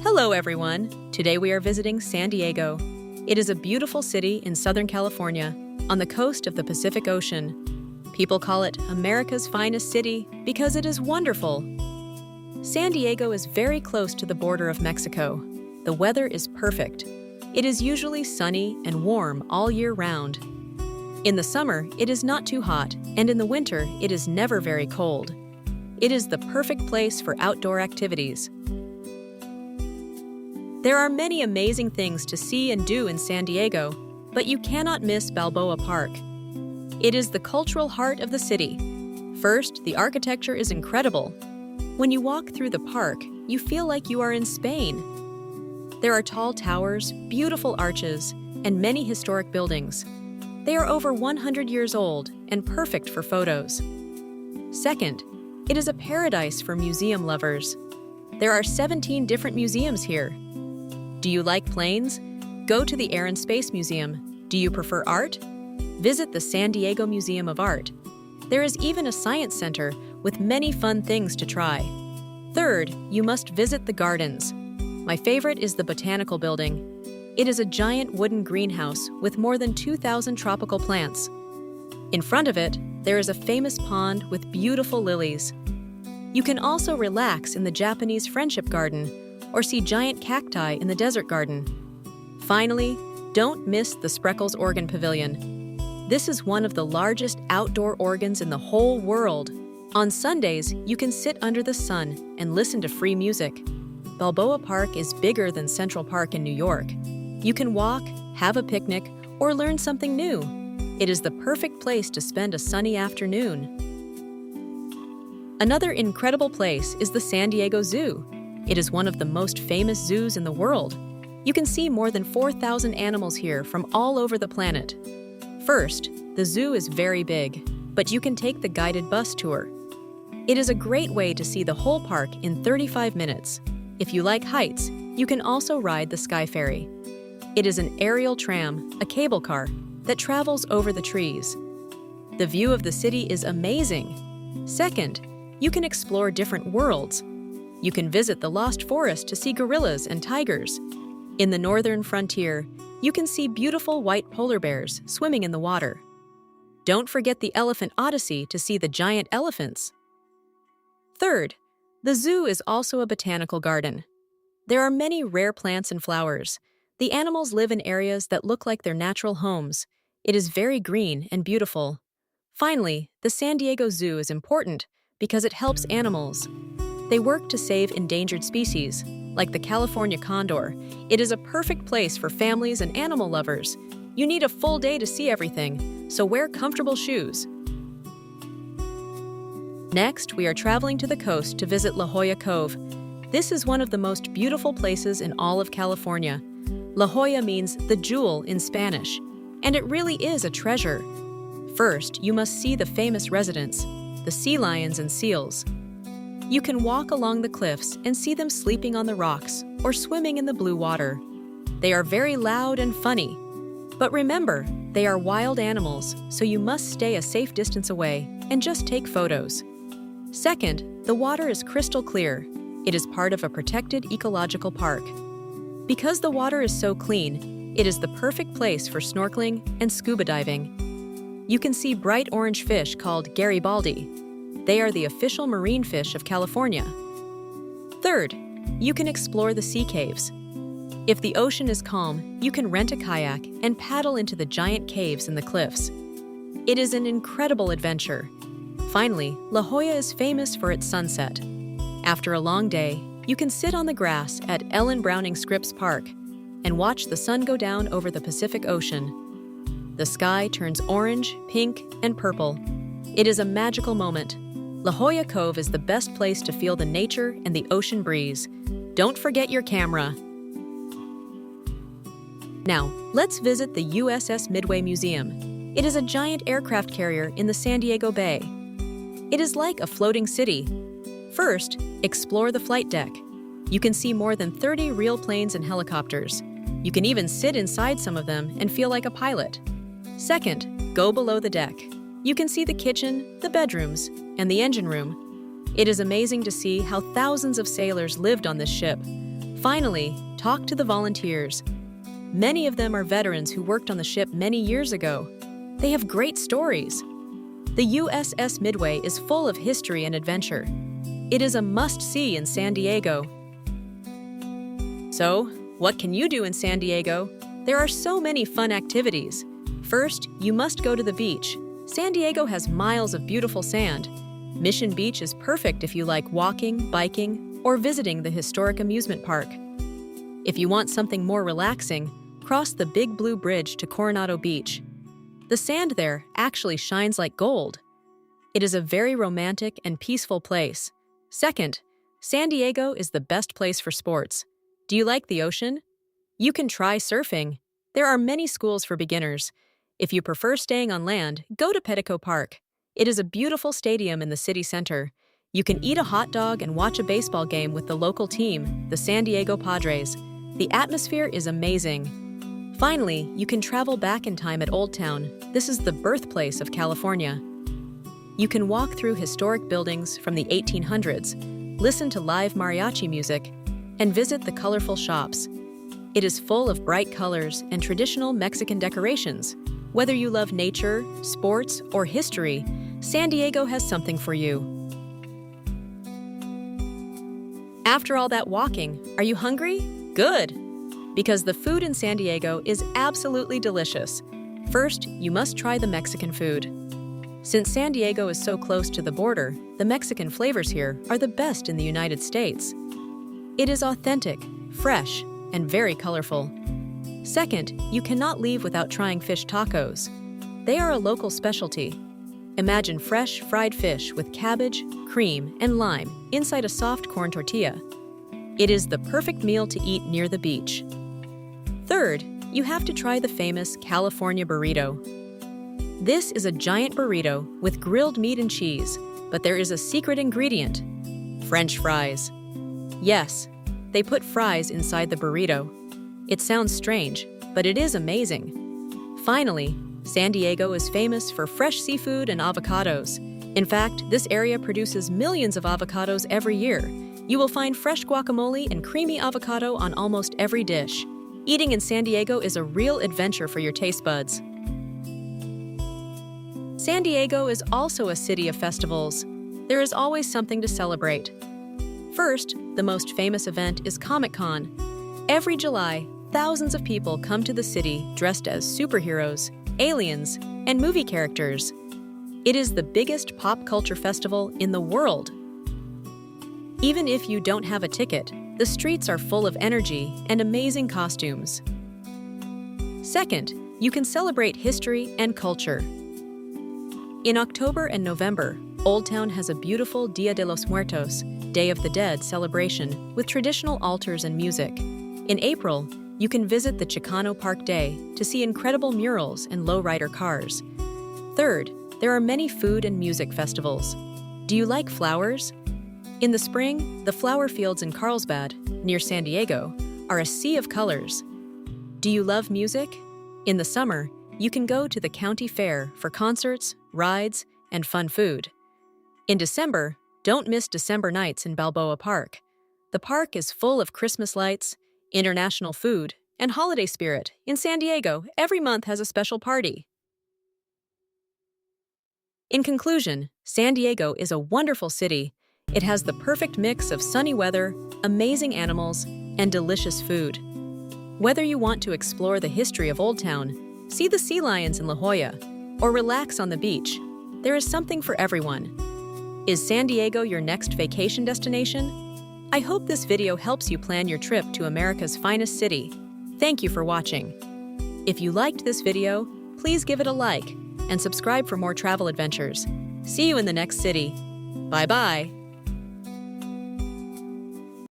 Hello, everyone. Today we are visiting San Diego. It is a beautiful city in Southern California, on the coast of the Pacific Ocean. People call it America's finest city because it is wonderful. San Diego is very close to the border of Mexico. The weather is perfect. It is usually sunny and warm all year round. In the summer, it is not too hot, and in the winter, it is never very cold. It is the perfect place for outdoor activities. There are many amazing things to see and do in San Diego, but you cannot miss Balboa Park. It is the cultural heart of the city. First, the architecture is incredible. When you walk through the park, you feel like you are in Spain. There are tall towers, beautiful arches, and many historic buildings. They are over 100 years old and perfect for photos. Second, it is a paradise for museum lovers. There are 17 different museums here. Do you like planes? Go to the Air and Space Museum. Do you prefer art? Visit the San Diego Museum of Art. There is even a science center with many fun things to try. Third, you must visit the gardens. My favorite is the Botanical Building. It is a giant wooden greenhouse with more than 2,000 tropical plants. In front of it, there is a famous pond with beautiful lilies. You can also relax in the Japanese Friendship Garden or see giant cacti in the Desert Garden. Finally, don't miss the Spreckles Organ Pavilion. This is one of the largest outdoor organs in the whole world. On Sundays, you can sit under the sun and listen to free music. Balboa Park is bigger than Central Park in New York. You can walk, have a picnic, or learn something new. It is the perfect place to spend a sunny afternoon. Another incredible place is the San Diego Zoo. It is one of the most famous zoos in the world. You can see more than 4,000 animals here from all over the planet. First, the zoo is very big, but you can take the guided bus tour. It is a great way to see the whole park in 35 minutes. If you like heights, you can also ride the Sky Ferry. It is an aerial tram, a cable car, that travels over the trees. The view of the city is amazing. Second, you can explore different worlds. You can visit the Lost Forest to see gorillas and tigers. In the northern frontier, you can see beautiful white polar bears swimming in the water. Don't forget the Elephant Odyssey to see the giant elephants. Third, the zoo is also a botanical garden. There are many rare plants and flowers. The animals live in areas that look like their natural homes. It is very green and beautiful. Finally, the San Diego Zoo is important because it helps animals. They work to save endangered species, like the California condor. It is a perfect place for families and animal lovers. You need a full day to see everything, so wear comfortable shoes. Next, we are traveling to the coast to visit La Jolla Cove. This is one of the most beautiful places in all of California. La Jolla means the jewel in Spanish, and it really is a treasure. First, you must see the famous residents, the sea lions and seals. You can walk along the cliffs and see them sleeping on the rocks or swimming in the blue water. They are very loud and funny. But remember, they are wild animals, so you must stay a safe distance away and just take photos. Second, the water is crystal clear. It is part of a protected ecological park. Because the water is so clean, it is the perfect place for snorkeling and scuba diving. You can see bright orange fish called Garibaldi. They are the official marine fish of California. Third, you can explore the sea caves. If the ocean is calm, you can rent a kayak and paddle into the giant caves in the cliffs. It is an incredible adventure. Finally, La Jolla is famous for its sunset. After a long day, you can sit on the grass at Ellen Browning Scripps Park and watch the sun go down over the Pacific Ocean. The sky turns orange, pink, and purple. It is a magical moment. La Jolla Cove is the best place to feel the nature and the ocean breeze. Don't forget your camera. Now, let's visit the USS Midway Museum. It is a giant aircraft carrier in the San Diego Bay. It is like a floating city. First, explore the flight deck. You can see more than 30 real planes and helicopters. You can even sit inside some of them and feel like a pilot. Second, go below the deck. You can see the kitchen, the bedrooms, and the engine room. It is amazing to see how thousands of sailors lived on this ship. Finally, talk to the volunteers. Many of them are veterans who worked on the ship many years ago. They have great stories. The USS Midway is full of history and adventure. It is a must-see in San Diego. So, what can you do in San Diego? There are so many fun activities. First, you must go to the beach. San Diego has miles of beautiful sand. Mission Beach is perfect if you like walking, biking, or visiting the historic amusement park. If you want something more relaxing, cross the Big Blue Bridge to Coronado Beach. The sand there actually shines like gold. It is a very romantic and peaceful place. Second, San Diego is the best place for sports. Do you like the ocean? You can try surfing. There are many schools for beginners. If you prefer staying on land, go to Pettico Park. It is a beautiful stadium in the city center. You can eat a hot dog and watch a baseball game with the local team, the San Diego Padres. The atmosphere is amazing. Finally, you can travel back in time at Old Town. This is the birthplace of California. You can walk through historic buildings from the 1800s, listen to live mariachi music, and visit the colorful shops. It is full of bright colors and traditional Mexican decorations. Whether you love nature, sports, or history, San Diego has something for you. After all that walking, are you hungry? Good! Because the food in San Diego is absolutely delicious. First, you must try the Mexican food. Since San Diego is so close to the border, the Mexican flavors here are the best in the United States. It is authentic, fresh, and very colorful. Second, you cannot leave without trying fish tacos. They are a local specialty. Imagine fresh, fried fish with cabbage, cream, and lime inside a soft corn tortilla. It is the perfect meal to eat near the beach. Third, you have to try the famous California Burrito. This is a giant burrito with grilled meat and cheese, but there is a secret ingredient: French fries. Yes, they put fries inside the burrito. It sounds strange, but it is amazing. Finally, San Diego is famous for fresh seafood and avocados. In fact, this area produces millions of avocados every year. You will find fresh guacamole and creamy avocado on almost every dish. Eating in San Diego is a real adventure for your taste buds. San Diego is also a city of festivals. There is always something to celebrate. First, the most famous event is Comic-Con. Every July, thousands of people come to the city dressed as superheroes, aliens, and movie characters. It is the biggest pop culture festival in the world. Even if you don't have a ticket, the streets are full of energy and amazing costumes. Second, you can celebrate history and culture. In October and November, Old Town has a beautiful Dia de los Muertos, Day of the Dead celebration with traditional altars and music. In April, you can visit the Chicano Park Day to see incredible murals and lowrider cars. Third, there are many food and music festivals. Do you like flowers? In the spring, the flower fields in Carlsbad, near San Diego, are a sea of colors. Do you love music? In the summer, you can go to the county fair for concerts, rides, and fun food. In December, don't miss December nights in Balboa Park. The park is full of Christmas lights, international food, and holiday spirit. In San Diego, every month has a special party. In conclusion, San Diego is a wonderful city. It has the perfect mix of sunny weather, amazing animals, and delicious food. Whether you want to explore the history of Old Town, see the sea lions in La Jolla, or relax on the beach, there is something for everyone. Is San Diego your next vacation destination? I hope this video helps you plan your trip to America's finest city. Thank you for watching. If you liked this video, please give it a like and subscribe for more travel adventures. See you in the next city. Bye-bye.